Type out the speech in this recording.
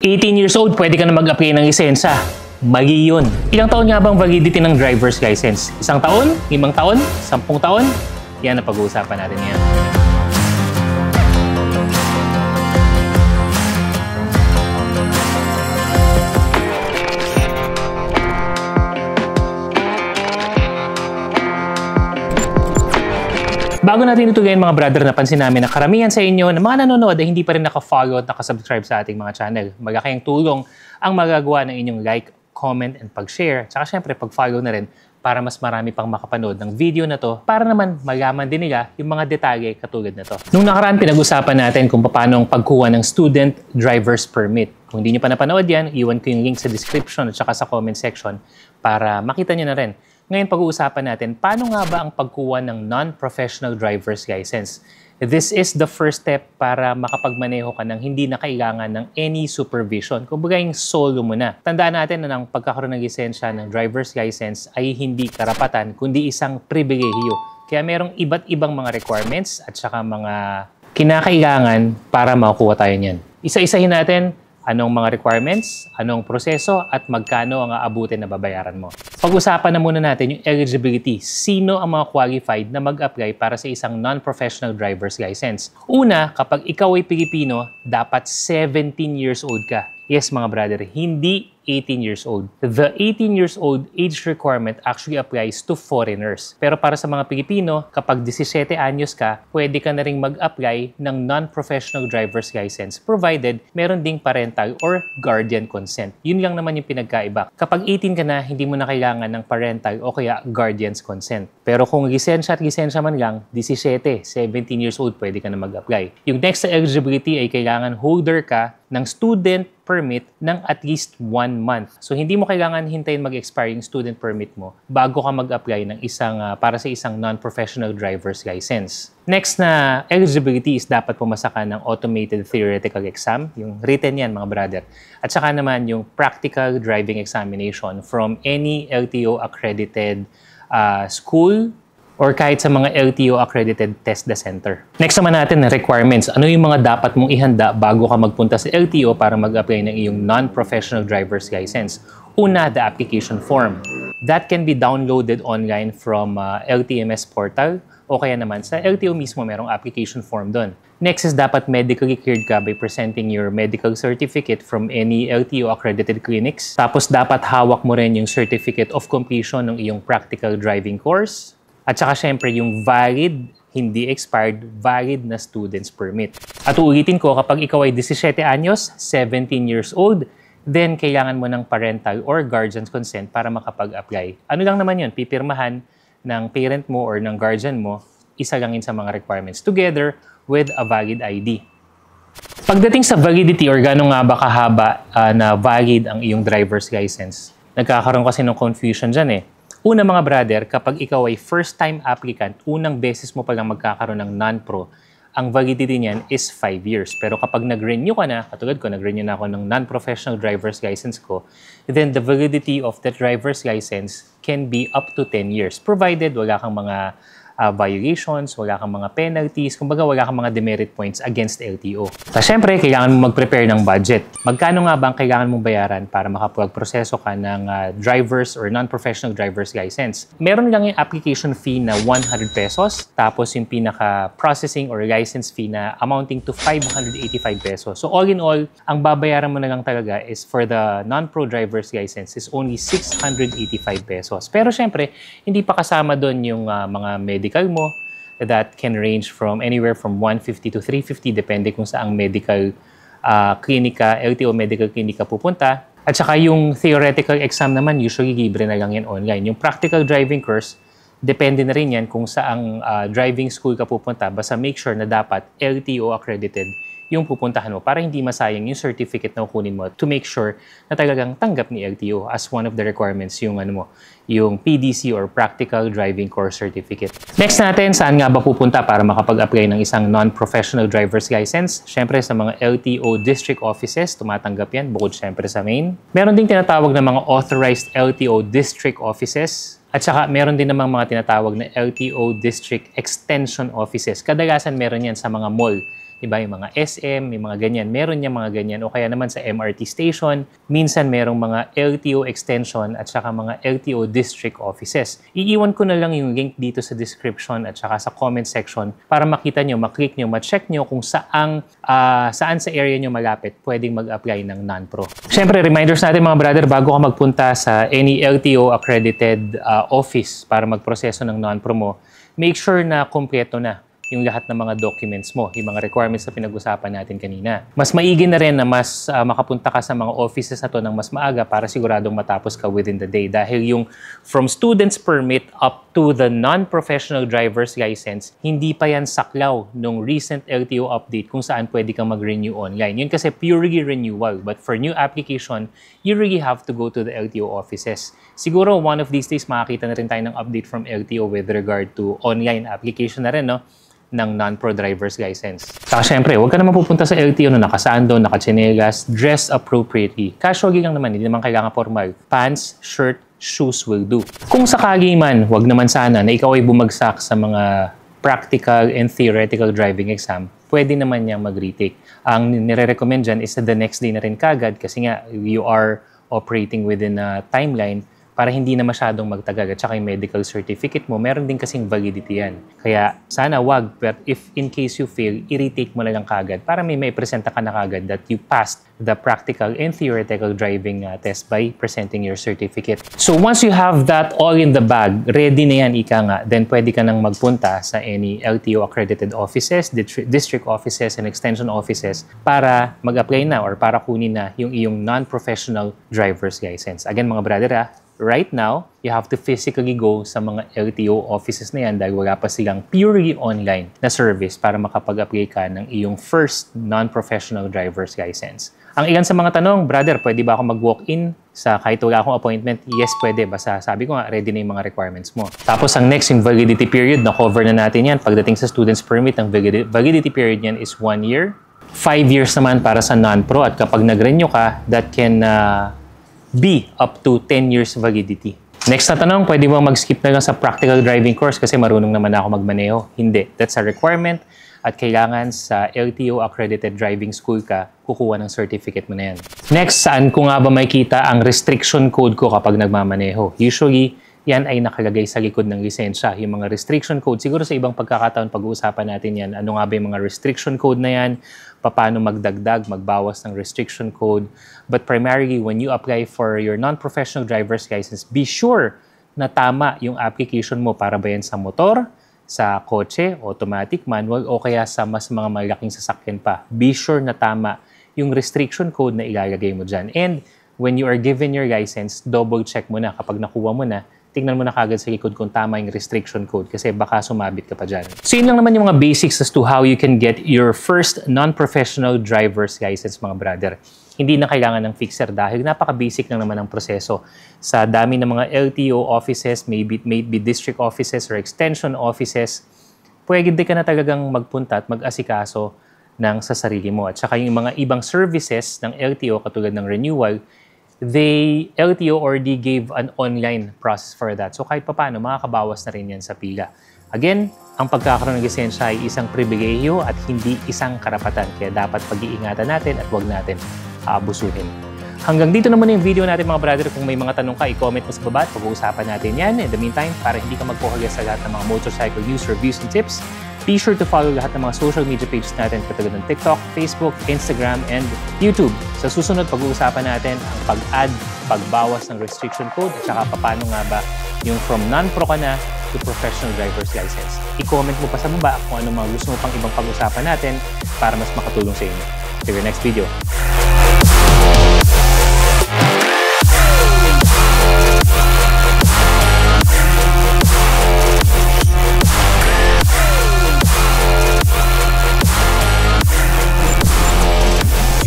18 years old, pwede ka na mag-apply ng lisensya. Mali yun. Ilang taon nga bang validity ng driver's license? 1 taon? 5 taon? 10 taon? Yan ang pag-uusapan natin ngayon. Bago natin ito gawin mga brother, napansin namin na karamihan sa inyo na mga nanonood ay hindi pa rin naka-follow at naka-subscribe sa ating mga channel. Magkakayang tulong ang magagawa ng inyong like, comment, and pag-share. Tsaka syempre pag-follow na rin para mas marami pang makapanood ng video na to para naman malaman din nila yung mga detalye katulad na to. Nung nakaraan pinag-usapan natin kung paano ang pagkuha ng student driver's permit. Kung hindi nyo pa napanood yan, iwan ko yung link sa description at saka sa comment section para makita nyo na rin. Ngayon pag-uusapan natin, paano nga ba ang pagkuha ng non-professional driver's license? This is the first step para makapagmaneho ka ng hindi na kailangan ng any supervision. Kumbaga yung solo mo na. Tandaan natin na ang pagkakaroon ng lisensya ng driver's license ay hindi karapatan, kundi isang pribilehiyo. Kaya merong iba't ibang mga requirements at saka mga kinakailangan para makukuha tayo niyan. Isa-isahin natin. Anong mga requirements, anong proseso, at magkano ang aabutin na babayaran mo. Pag-usapan na muna natin yung eligibility. Sino ang mga qualified na mag-apply para sa isang non-professional driver's license? Una, kapag ikaw ay Pilipino, dapat 17 years old ka. Yes, mga brother, hindi 18 years old. The 18 years old age requirement actually applies to foreigners. Pero para sa mga Pilipino, kapag 17 anyos ka, pwede ka na ring mag-apply ng non-professional driver's license provided meron ding parental or guardian consent. Yun lang naman yung pinagkaiba. Kapag 18 ka na, hindi mo na kailangan ng parental o kaya guardian's consent. Pero kung lisensya at lisensya man lang, 17 years old, pwede ka na mag-apply. Yung next sa eligibility ay kailangan holder ka ng student permit ng at least 1 month. So, hindi mo kailangan hintayin mag-expire yung student permit mo bago ka mag-apply ng para sa isang non-professional driver's license. Next na eligibility is dapat pumasa ka ng automated theoretical exam. Yung written yan, mga brother. At saka naman yung practical driving examination from any LTO accredited school or kahit sa mga LTO-accredited TESDA center. Next naman natin na requirements. Ano yung mga dapat mong ihanda bago ka magpunta sa LTO para mag-apply ng iyong non-professional driver's license? Una, the application form. That can be downloaded online from LTMS portal o kaya naman sa LTO mismo merong application form doon. Next is dapat medically cleared ka by presenting your medical certificate from any LTO-accredited clinics. Tapos dapat hawak mo rin yung certificate of completion ng iyong practical driving course. At saka syempre yung valid, hindi expired, valid na student's permit. At uulitin ko, kapag ikaw ay 17 anyos, 17 years old, then kailangan mo ng parental or guardian's consent para makapag-apply. Ano lang naman yun, pipirmahan ng parent mo or ng guardian mo, isa lang yun sa mga requirements together with a valid ID. Pagdating sa validity or gano'n nga ba kahaba na valid ang iyong driver's license, nagkakaroon kasi ng confusion dyan eh. Una mga brother, kapag ikaw ay first-time applicant, unang beses mo palang magkakaroon ng non-pro, ang validity niyan is 5 years. Pero kapag nag-renew ka na, katulad ko, nag-renew na ako ng non-professional driver's license ko, then the validity of that driver's license can be up to 10 years, provided wala kang mga violations, wala kang mga penalties, kumbaga wala kang mga demerit points against LTO. So, syempre, kailangan mo mag-prepare ng budget. Magkano nga ba ang kailangan mong bayaran para makapag-proseso ka ng driver's or non-professional driver's license? Meron lang yung application fee na 100 pesos, tapos yung pinaka-processing or license fee na amounting to 585 pesos. So, all in all, ang babayaran mo na lang talaga is for the non-pro driver's license is only 685 pesos. Pero syempre, hindi pa kasama doon yung mga medical mo that can range from anywhere from 150 to 350 depende kung saang medical klinika, LTO medical klinika pupunta. At saka yung theoretical exam naman, usually libre na lang yan online. Yung practical driving course, depende na rin yan kung saang driving school ka pupunta. Basta make sure na dapat LTO accredited yung pupuntahan mo para hindi masayang yung certificate na kukunin mo to make sure na talagang tanggap ni LTO as one of the requirements yung yung PDC or Practical Driving Course Certificate. Next natin, saan nga ba pupunta para makapag-apply ng isang non-professional driver's license? Syempre sa mga LTO district offices, tumatanggap yan bukod syempre sa main. Meron ding tinatawag na mga authorized LTO district offices. At saka meron din namang mga tinatawag na LTO district extension offices. Kadalasan meron yan sa mga mall Diba? Yung mga SM, yung mga ganyan. Meron niya mga ganyan. O kaya naman sa MRT station, minsan merong mga LTO extension at saka mga LTO district offices. Iiwan ko na lang yung link dito sa description at saka sa comment section para makita nyo, maklik nyo, ma-check nyo kung saan sa area nyo malapit pwedeng mag-apply ng non-pro. Siyempre, reminders natin mga brother, bago ka magpunta sa any LTO accredited office para magproseso ng non-pro mo, make sure na kumpleto na yung lahat ng mga documents mo, yung mga requirements na pinag-usapan natin kanina. Mas maigi na rin na mas makapunta ka sa mga offices na to ng mas maaga para siguradong matapos ka within the day. Dahil yung from student's permit up to the non-professional driver's license, hindi pa yan saklaw nung recent LTO update kung saan pwede kang mag-renew online. Yun kasi purely renewal. But for new application, you really have to go to the LTO offices. Siguro one of these days makakita na rin tayo ng update from LTO with regard to online application na rin, no? Ng non-pro driver's license. Saka syempre, huwag ka naman pupunta sa LTO na nakasando, nakatsinelas, dress appropriately. Casually lang naman, hindi naman kailangan formal. Pants, shirt, shoes will do. Kung sakali man, huwag naman sana na ikaw ay bumagsak sa mga practical and theoretical driving exam, pwede naman niyang mag-retake. Ang nire-recommend dyan is the next day na rin kagad kasi nga you are operating within a timeline para hindi na masyadong magtagal. At saka yung medical certificate mo, meron din kasing validity yan. Kaya sana wag, but if in case you fail, i-retake mo na lang kagad para may presenta ka na kagad that you passed the practical and theoretical driving test by presenting your certificate. So once you have that all in the bag, ready na yan, ika nga, then pwede ka nang magpunta sa any LTO accredited offices, district offices, and extension offices para mag-apply na or para kunin na yung iyong non-professional driver's license. Again mga brother, right now, you have to physically go sa mga LTO offices na yan dahil wala pa silang purely online na service para makapag-apply ka ng iyong first non-professional driver's license. Ang ilan sa mga tanong, brother, pwede ba ako mag-walk-in sa kahit wala akong appointment? Yes, pwede. Basta sabi ko nga, ready na yung mga requirements mo. Tapos ang next, yung validity period, na-cover na natin yan. Pagdating sa student's permit, ang validity period yan is 1 year. 5 years naman para sa non-pro at kapag nag-renew ka, that can be up to 10 years validity. Next na tanong, pwede mo mag-skip na lang sa practical driving course kasi marunong naman ako magmaneho. Hindi. That's a requirement at kailangan sa LTO accredited driving school ka, kukuha ng certificate mo na yan. Next, saan ko nga ba makikita ang restriction code ko kapag nagmamaneho? Usually, yan ay nakalagay sa likod ng lisensya. Yung mga restriction code, siguro sa ibang pagkakataon pag-uusapan natin yan. Ano nga ba yung mga restriction code na yan? Paano magdagdag, magbawas ng restriction code. But primarily, when you apply for your non-professional driver's license, be sure na tama yung application mo para ba yan sa motor, sa kotse, automatic, manual, o kaya sa mas mga malaking sasakyan pa. Be sure na tama yung restriction code na ilalagay mo dyan. And when you are given your license, double check mo na kapag nakuha mo na, tingnan mo na kagad sa likod kung tama yung restriction code kasi baka sumabit ka pa dyan. So yun lang naman yung mga basics as to how you can get your first non-professional driver's license mga brother. Hindi na kailangan ng fixer dahil napaka-basic lang naman ang proseso. Sa dami ng mga LTO offices, maybe district offices or extension offices, pwede ka na talagang magpunta at mag-asikaso ng sa sarili mo. At saka yung mga ibang services ng LTO katulad ng renewal, LTO already gave an online process for that. So kahit paano, makakabawas na rin yan sa pila. Again, ang pagkakaroon ng lisensya ay isang pribilehiyo at hindi isang karapatan. Kaya dapat pag-iingatan natin at huwag natin aabusuhin. Hanggang dito naman yung video natin mga brother. Kung may mga tanong ka, i-comment mo sa baba at pag-uusapan natin yan. In the meantime, para hindi ka magpukagas sa lahat ng mga motorcycle news, reviews, and tips, be sure to follow lahat ng mga social media pages natin katulad ng TikTok, Facebook, Instagram, and YouTube. Sa susunod, pag-uusapan natin ang pag-add, pagbawas ng restriction code at saka paano nga ba yung from non-pro ka na to professional driver's license. I-comment mo pa sa baba kung ano mga gusto mo pang ibang pag-usapan natin para mas makatulong sa inyo. See you in the next video.